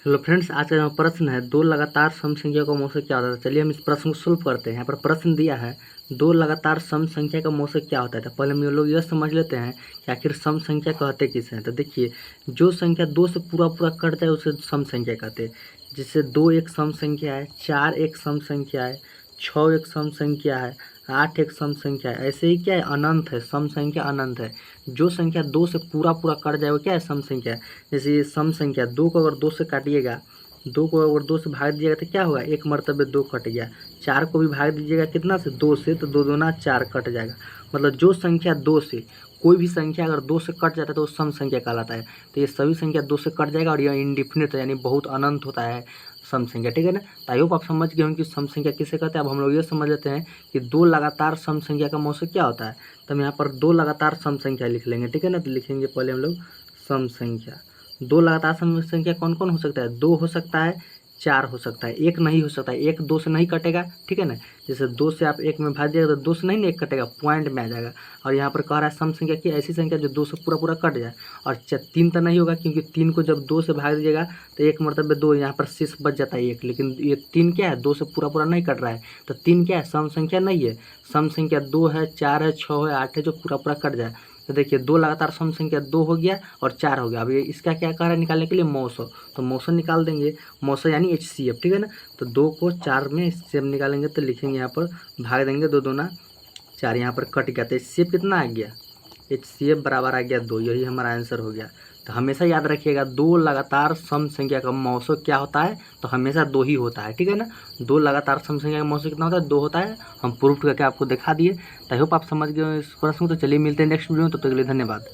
Hello friends, आज का जो प्रश्न है दो लगातार सम संख्या का मौसम क्या होता है। चलिए हम इस प्रश्न को सोल्व करते हैं। यहाँ पर प्रश्न दिया है दो लगातार सम संख्या का मौसम क्या होता है। तो पहले हम लोग यह समझ लेते हैं कि आखिर सम संख्या कहते किसे हैं। तो देखिए, जो संख्या दो से पूरा पूरा कट जाए उसे सम संख्या कहते हैं। जिससे दो एक सम संख्या है, चार एक सम संख्या है, छः एक सम संख्या है, आठ एक सम संख्या है। ऐसे ही क्या है, अनंत है, सम संख्या अनंत है। जो संख्या दो से पूरा पूरा कट जाए वो क्या है, सम संख्या है। जैसे ये सम संख्या दो को अगर दो से काटिएगा, दो को अगर दो से भाग दीजिएगा तो क्या होगा, एक मरतबे दो कट गया। चार को भी भाग दीजिएगा कितना से, दो से, तो दो दूना चार कट जाएगा। मतलब जो संख्या दो से, कोई भी संख्या अगर दो से कट जाता है तो वो सम संख्या कहलाता है। तो ये सभी संख्या दो से कट जाएगा और यह इंडिफिनिट है, यानी बहुत अनंत होता है सम संख्या। ठीक है ना। तो आई होप आप समझ गए होंगे कि सम संख्या किसे कहते हैं। अब हम लोग ये समझ लेते हैं कि दो लगातार सम संख्या का मौसम क्या होता है। तो हम यहाँ पर दो लगातार सम संख्या लिख लेंगे। ठीक है ना। तो लिखेंगे पहले हम लोग सम संख्या। दो लगातार सम संख्या कौन कौन हो सकता है, दो हो सकता है, चार हो सकता है, एक नहीं हो सकता है। एक दो से नहीं कटेगा। ठीक है ना। जैसे दो से आप एक में भाग दिएगा तो दो से नहीं ना एक कटेगा, पॉइंट में आ जाएगा। और यहाँ पर कह रहा है सम संख्या की ऐसी संख्या जो दो से पूरा पूरा कट जाए। और तीन तो नहीं होगा, क्योंकि तीन को जब दो से भाग दीजिएगा तो एक मरतबे दो, यहाँ पर शेष बच जाता है एक। लेकिन ये तीन क्या है, दो से पूरा पूरा नहीं कट रहा है, तो तीन क्या है, सम संख्या नहीं है। सम संख्या दो है, चार है, छः है, आठ है, जो पूरा पूरा कट जाए। तो देखिए, दो लगातार सम संख्या दो हो गया और चार हो गया। अब ये इसका क्या कह रहा है निकालने के लिए, मौसम। तो मौसम निकाल देंगे, मौसम यानी HCF। ठीक है ना। तो दो को चार में HCF निकालेंगे तो लिखेंगे यहाँ पर, भाग देंगे, दो दूना चार, यहाँ पर कट गया तो HCF कितना आ गया, HCF बराबर आ गया दो। यही हमारा आंसर हो गया। तो हमेशा याद रखिएगा, दो लगातार सम संख्या का मौसम क्या होता है, तो हमेशा दो ही होता है। ठीक है ना। दो लगातार सम संख्या का मौसम कितना होता है, दो होता है। हम प्रूफ करके आपको दिखा दिए। तो आई होप आप समझ गए इस प्रश्न को। तो चलिए मिलते हैं नेक्स्ट वीडियो में, तब तक के लिए धन्यवाद।